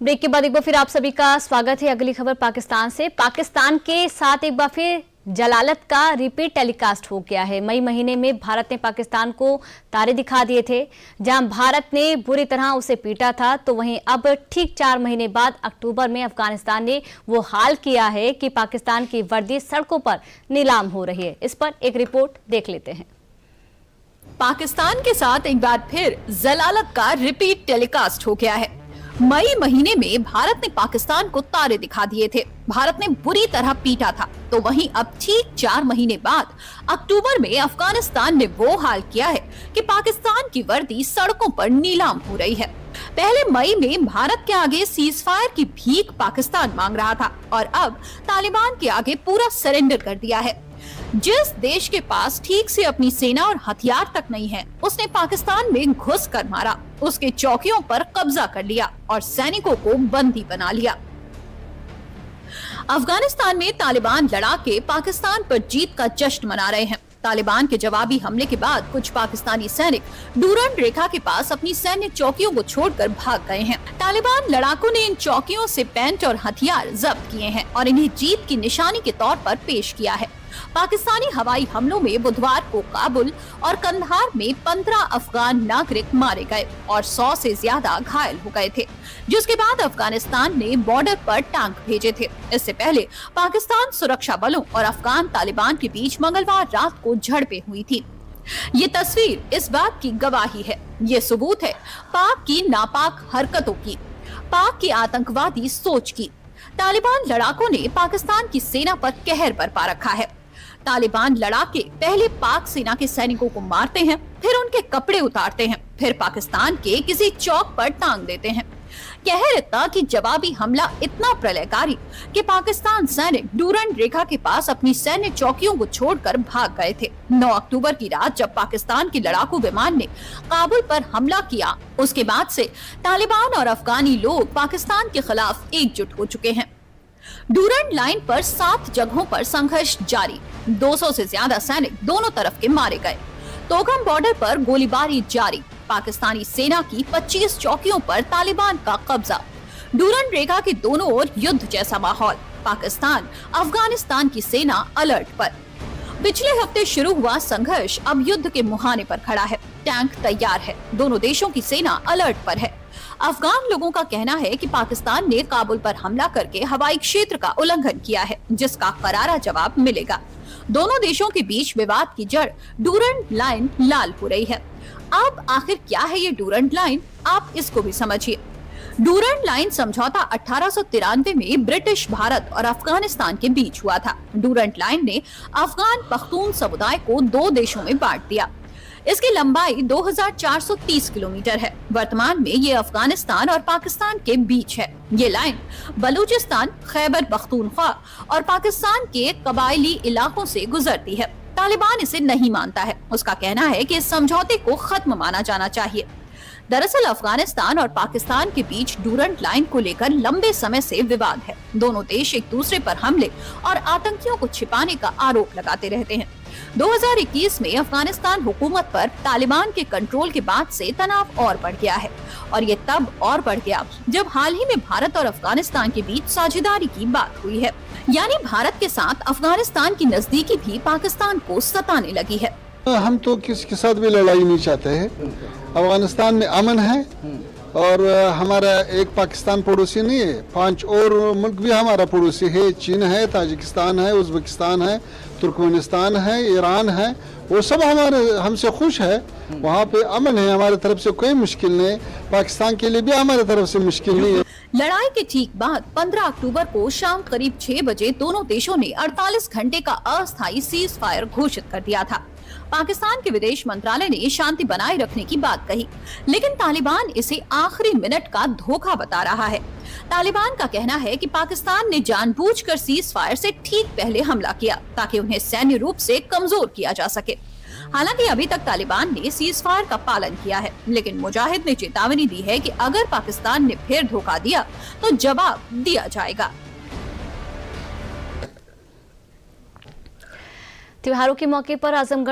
Break के बाद एक बार फिर आप सभी का स्वागत है। अगली खबर पाकिस्तान से। पाकिस्तान के साथ एक बार फिर जलालत का रिपीट टेलीकास्ट हो गया है। मई महीने में भारत ने पाकिस्तान को तारे दिखा दिए थे, जहां भारत ने बुरी तरह उसे पीटा था, तो वहीं अब ठीक 4 महीने बाद अक्टूबर में अफगानिस्तान ने वो हाल किया है कि पाकिस्तान की वर्दी सड़कों पर नीलाम हो रही है। इस पर एक रिपोर्ट देख लेते हैं। पाकिस्तान के साथ एक बार फिर जलालत का रिपीट टेलीकास्ट हो गया है। मई महीने में भारत ने पाकिस्तान को तारे दिखा दिए थे, भारत ने बुरी तरह पीटा था, तो वहीं अब ठीक 4 महीने बाद अक्टूबर में अफगानिस्तान ने वो हाल किया है कि पाकिस्तान की वर्दी सड़कों पर नीलाम हो रही है। पहले मई में भारत के आगे सीज फायर की भीख पाकिस्तान मांग रहा था और अब तालिबान के आगे पूरा सरेंडर कर दिया है। जिस देश के पास ठीक से अपनी सेना और हथियार तक नहीं है, उसने पाकिस्तान में घुस कर मारा, उसके चौकियों पर कब्जा कर लिया और सैनिकों को बंदी बना लिया। अफगानिस्तान में तालिबान लड़ाके पाकिस्तान पर जीत का जश्न मना रहे हैं। तालिबान के जवाबी हमले के बाद कुछ पाकिस्तानी सैनिक डूरंड रेखा के पास अपनी सैन्य चौकियों को छोड़कर भाग गए हैं। तालिबान लड़ाकों ने इन चौकियों से पेंट और हथियार जब्त किए हैं और इन्हें जीत की निशानी के तौर पर पेश किया है। पाकिस्तानी हवाई हमलों में बुधवार को काबुल और कंधार में 15 अफगान नागरिक मारे गए और 100 से ज्यादा घायल हो गए थे, जिसके बाद अफगानिस्तान ने बॉर्डर पर टैंक भेजे थे। इससे पहले पाकिस्तान सुरक्षा बलों और अफगान तालिबान के बीच मंगलवार रात को झड़पें हुई थी। ये तस्वीर इस बात की गवाही है, ये सबूत है पाक की नापाक हरकतों की, पाक की आतंकवादी सोच की। तालिबान लड़ाकों ने पाकिस्तान की सेना पर कहर बरपा रखा है। तालिबान लड़ाके पहले पाक सेना के सैनिकों को मारते हैं, फिर उनके कपड़े उतारते हैं, फिर पाकिस्तान के किसी चौक पर टांग देते हैं। कहर इतना कि जवाबी हमला इतना प्रलयकारी कि पाकिस्तान सैनिक डूरंड रेखा के पास अपनी सैन्य चौकियों को छोड़कर भाग गए थे। 9 अक्टूबर की रात जब पाकिस्तान के लड़ाकू विमान ने काबुल पर हमला किया, उसके बाद से तालिबान और अफगानी लोग पाकिस्तान के खिलाफ एकजुट हो चुके हैं। डूरंड लाइन पर 7 जगहों पर संघर्ष जारी, 200 से ज्यादा सैनिक दोनों तरफ के मारे गए। तोगम बॉर्डर पर गोलीबारी जारी, पाकिस्तानी सेना की 25 चौकियों पर तालिबान का कब्जा। डूरंड रेखा के दोनों ओर युद्ध जैसा माहौल, पाकिस्तान अफगानिस्तान की सेना अलर्ट पर। पिछले हफ्ते शुरू हुआ संघर्ष अब युद्ध के मुहाने पर खड़ा है, टैंक तैयार है, दोनों देशों की सेना अलर्ट पर है। अफगान लोगों का कहना है कि पाकिस्तान ने काबुल पर हमला करके हवाई क्षेत्र का उल्लंघन किया है, जिसका करारा जवाब मिलेगा। दोनों देशों के बीच विवाद की जड़ डूरंड लाइन लाल हो रही है। अब आखिर क्या है ये डूरंड लाइन, आप इसको भी समझिए। डूरंड लाइन समझौता 1893 में ब्रिटिश भारत और अफगानिस्तान के बीच हुआ था। डूरंड लाइन ने अफगान पख्तून समुदाय को 2 देशों में बांट दिया। इसकी लंबाई 2430 किलोमीटर है। वर्तमान में ये अफगानिस्तान और पाकिस्तान के बीच है। ये लाइन बलूचिस्तान, खैबर पख्तूनख्वा और पाकिस्तान के कबायली इलाकों से गुजरती है। तालिबान इसे नहीं मानता है। उसका कहना है कि इस समझौते को खत्म माना जाना चाहिए। दरअसल अफगानिस्तान और पाकिस्तान के बीच डूरंड लाइन को लेकर लंबे समय से विवाद है। दोनों देश एक दूसरे पर हमले और आतंकियों को छिपाने का आरोप लगाते रहते हैं। 2021 में अफगानिस्तान हुकूमत पर तालिबान के कंट्रोल के बाद से तनाव और बढ़ गया है और ये तब और बढ़ गया जब हाल ही में भारत और अफगानिस्तान के बीच साझेदारी की बात हुई है। यानी भारत के साथ अफगानिस्तान की नजदीकी भी पाकिस्तान को सताने लगी है। हम तो किसी के साथ भी लड़ाई नहीं चाहते हैं। अफगानिस्तान में अमन है और हमारा एक पाकिस्तान पड़ोसी नहीं है, 5 और मुल्क भी हमारा पड़ोसी है। चीन है, ताजिकिस्तान है, उज्बेकिस्तान है, तुर्कमेनिस्तान है, ईरान है, वो सब हमसे खुश है। वहाँ पे अमन है, हमारे तरफ से कोई मुश्किल नहीं। पाकिस्तान के लिए भी हमारे तरफ से मुश्किल नहीं है। लड़ाई के ठीक बाद 15 अक्टूबर को शाम करीब 6 बजे दोनों देशों ने 48 घंटे का अस्थायी सीज फायर घोषित कर दिया था। पाकिस्तान के विदेश मंत्रालय ने शांति बनाए रखने की बात कही, लेकिन तालिबान इसे आखिरी मिनट का धोखा बता रहा है। तालिबान का कहना है कि पाकिस्तान ने जानबूझकर सीज फायर से ठीक पहले हमला किया ताकि उन्हें सैन्य रूप से कमजोर किया जा सके। हालांकि अभी तक तालिबान ने सीज फायर का पालन किया है, लेकिन मुजाहिद ने चेतावनी दी है कि अगर पाकिस्तान ने फिर धोखा दिया तो जवाब दिया जाएगा। त्योहारों के मौके पर आजमगढ़